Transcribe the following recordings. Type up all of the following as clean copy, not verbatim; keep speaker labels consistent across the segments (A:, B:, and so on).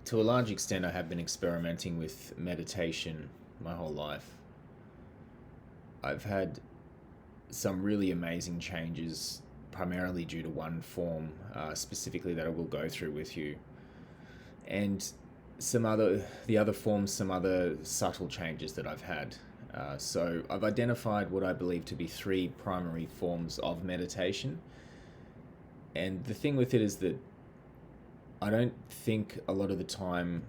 A: to a large extent, I have been experimenting with meditation my whole life. I've had some really amazing changes, primarily due to one form, specifically that I will go through with you, and the other forms, some other subtle changes that I've had. So I've identified what I believe to be three primary forms of meditation, and the thing with it is that I don't think a lot of the time,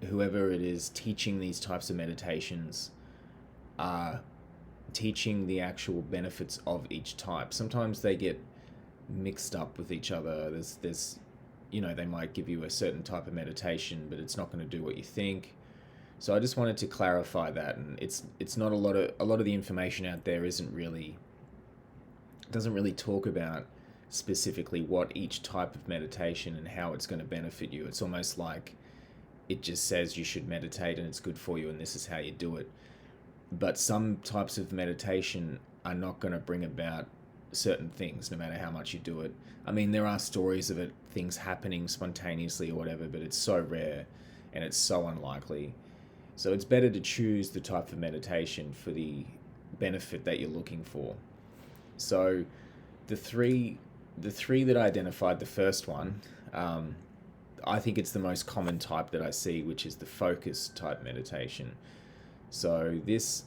A: whoever it is teaching these types of meditations are teaching the actual benefits of each type. Sometimes they get mixed up with each other. They might give you a certain type of meditation, but it's not going to do what you think. So I just wanted to clarify that, and it's not a lot of the information out there doesn't really talk about specifically what each type of meditation and how it's going to benefit you. It's almost like it just says you should meditate and it's good for you and this is how you do it. But some types of meditation are not going to bring about certain things no matter how much you do it. I mean, there are stories of things happening spontaneously or whatever, but it's so rare and it's so unlikely. So it's better to choose the type of meditation for the benefit that you're looking for. So the three that I identified, the first one, I think it's the most common type that I see, which is the focus type meditation. So this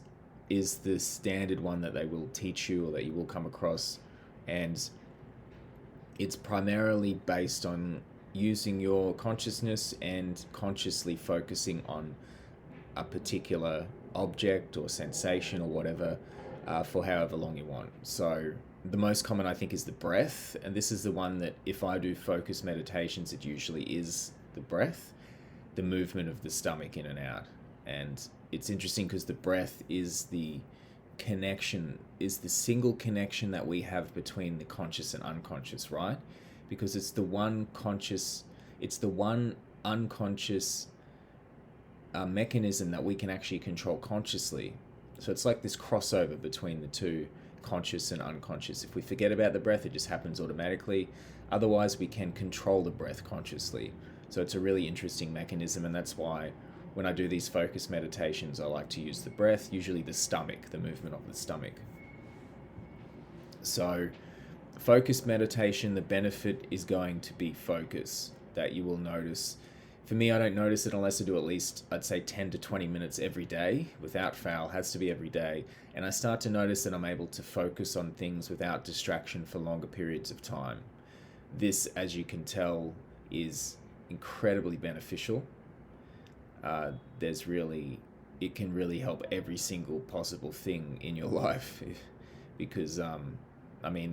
A: is the standard one that they will teach you or that you will come across, and it's primarily based on using your consciousness and consciously focusing on a particular object or sensation or whatever, for however long you want. So the most common, I think, is the breath, and this is the one that if I do focus meditations, it usually is the breath, the movement of the stomach in and out. And it's interesting because the breath is the single connection that we have between the conscious and unconscious, right? Because it's the one unconscious mechanism that we can actually control consciously. So it's like this crossover between the two, conscious and unconscious. If we forget about the breath, it just happens automatically. Otherwise, we can control the breath consciously. So it's a really interesting mechanism, and that's why when I do these focus meditations, I like to use the breath, usually the stomach, the movement of the stomach. So focus meditation, the benefit is going to be focus that you will notice. For me, I don't notice it unless I do at least, I'd say 10 to 20 minutes every day, without fail, has to be every day. And I start to notice that I'm able to focus on things without distraction for longer periods of time. This, as you can tell, is incredibly beneficial. It can really help every single possible thing in your life, because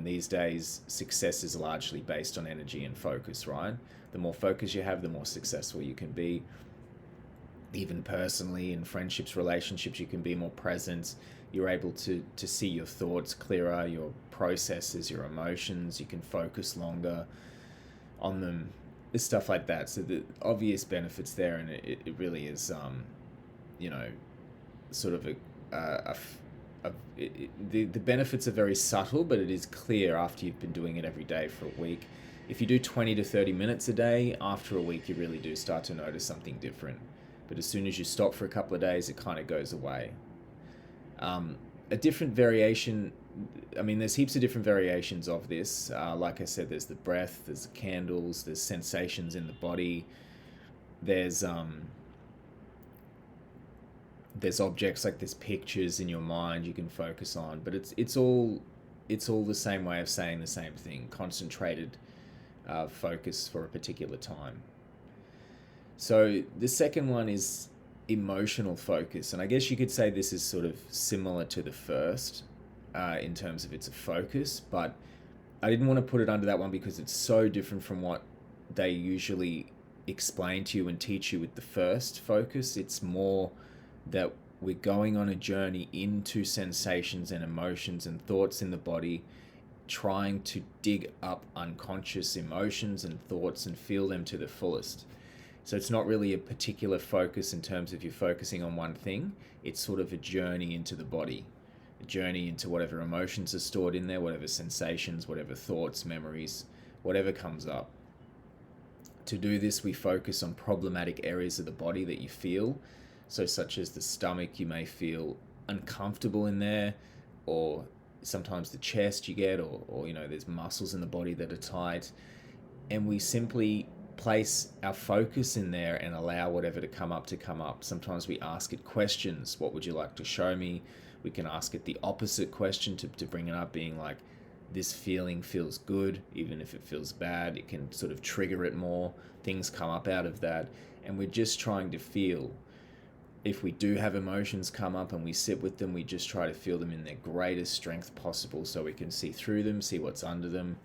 A: these days success is largely based on energy and focus, right? The more focus you have, the more successful you can be. Even personally, in friendships, relationships, you can be more present. You're able to see your thoughts clearer, your processes, your emotions. You can focus longer on them. Stuff like that. So the obvious benefits there, and it really is, sort of the benefits are very subtle, but it is clear after you've been doing it every day for a week. If you do 20 to 30 minutes a day, after a week you really do start to notice something different. But as soon as you stop for a couple of days, it kind of goes away. A different variation, there's heaps of different variations of this. Like I said, there's the breath, there's the candles, there's sensations in the body, there's objects, like there's pictures in your mind you can focus on, but it's all the same way of saying the same thing: concentrated focus for a particular time. So the second one is emotional focus, and I guess you could say this is sort of similar to the first in terms of it's a focus, but I didn't want to put it under that one because it's so different from what they usually explain to you and teach you with the first focus. It's more that we're going on a journey into sensations and emotions and thoughts in the body, trying to dig up unconscious emotions and thoughts and feel them to the fullest. So it's not really a particular focus in terms of you're focusing on one thing. It's sort of a journey into the body, a journey into whatever emotions are stored in there, whatever sensations, whatever thoughts, memories, whatever comes up. To do this, we focus on problematic areas of the body that you feel. So, such as the stomach, you may feel uncomfortable in there, or sometimes the chest you get, or there's muscles in the body that are tight. And we simply place our focus in there and allow whatever to come up to come up. Sometimes we ask it questions. What would you like to show me? We can ask it the opposite question to bring it up, being like, this feeling feels good, even if it feels bad. It can sort of trigger it more. Things come up out of that. And we're just trying to feel. If we do have emotions come up and we sit with them, we just try to feel them in their greatest strength possible so we can see through them, see what's under them.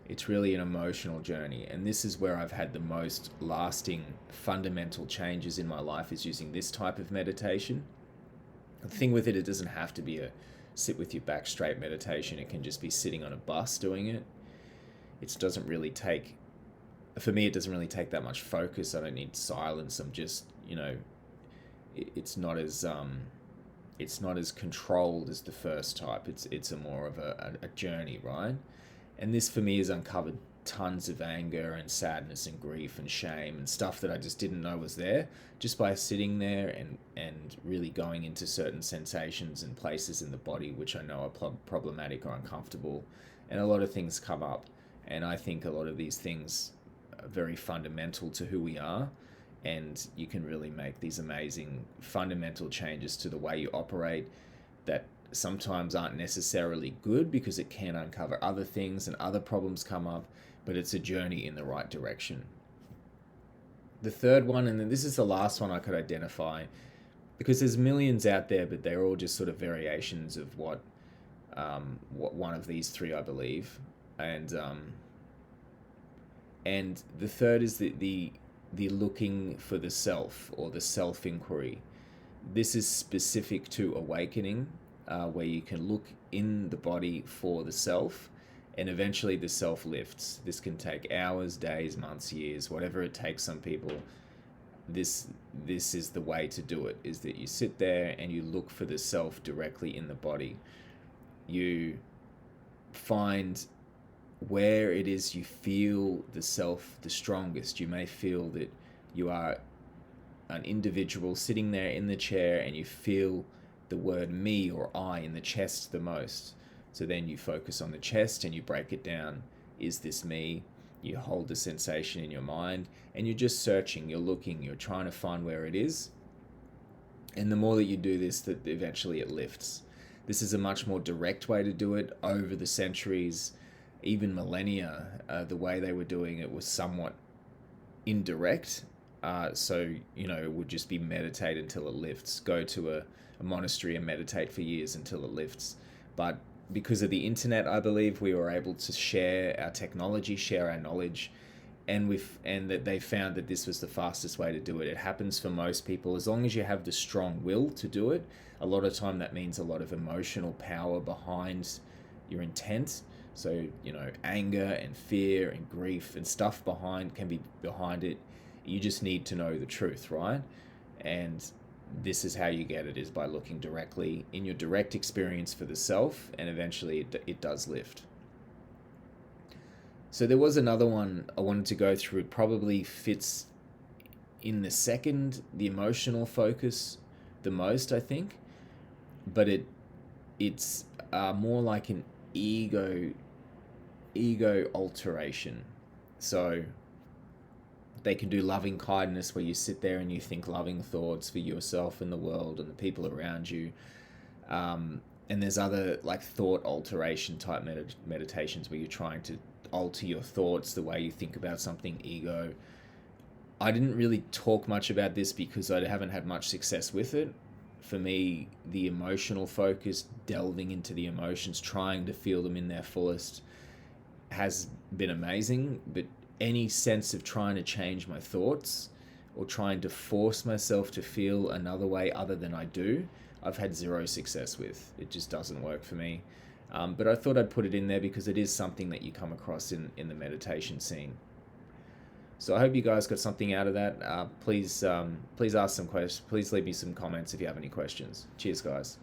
A: It's really an emotional journey. And this is where I've had the most lasting, fundamental changes in my life, is using this type of meditation. The thing with it, it doesn't have to be a sit with your back straight meditation. It can just be sitting on a bus doing it. It doesn't really take, for me, it doesn't really take that much focus. I don't need silence. I'm just, it's not as controlled as the first type. It's a more of a journey, right? And this for me has uncovered tons of anger and sadness and grief and shame and stuff that I just didn't know was there, just by sitting there and really going into certain sensations and places in the body which I know are problematic or uncomfortable. And a lot of things come up, and I think a lot of these things are very fundamental to who we are, and you can really make these amazing fundamental changes to the way you operate that sometimes aren't necessarily good, because it can uncover other things and other problems come up, but it's a journey in the right direction. The third one, and then this is the last one I could identify, because there's millions out there, but they're all just sort of variations of what one of these three, I believe. And the third is the looking for the self, or the self-inquiry. This is specific to awakening, where you can look in the body for the self, and eventually the self lifts. This can take hours, days, months, years, whatever it takes some people. This is the way to do it, is that you sit there and you look for the self directly in the body. You find where it is you feel the self the strongest. You may feel that you are an individual sitting there in the chair and you feel the word me or I in the chest the most. So then you focus on the chest and you break it down. Is this me? You hold the sensation in your mind and you're just searching, you're looking, you're trying to find where it is. And the more that you do this, that eventually it lifts. This is a much more direct way to do it. Over the centuries, even millennia, the way they were doing it was somewhat indirect. So, it would just be meditate until it lifts. Go to a monastery and meditate for years until it lifts. But because of the internet, I believe, we were able to share our technology, share our knowledge, and that they found that this was the fastest way to do it. It happens for most people as long as you have the strong will to do it. A lot of time that means a lot of emotional power behind your intent. So, anger and fear and grief and stuff can be behind it. You just need to know the truth, right? And this is how you get it, is by looking directly in your direct experience for the self, and eventually it does lift. So there was another one I wanted to go through. It probably fits in the second, the emotional focus, the most, I think. But it's more like an ego alteration. So they can do loving kindness, where you sit there and you think loving thoughts for yourself and the world and the people around you. And there's other like thought alteration type meditations where you're trying to alter your thoughts, the way you think about something, ego. I didn't really talk much about this because I haven't had much success with it. For me, the emotional focus, delving into the emotions, trying to feel them in their fullest, has been amazing. But any sense of trying to change my thoughts or trying to force myself to feel another way other than I do, I've had zero success with. It just doesn't work for me. But I thought I'd put it in there because it is something that you come across in the meditation scene. So I hope you guys got something out of that. Please ask some questions. Please leave me some comments if you have any questions. Cheers, guys.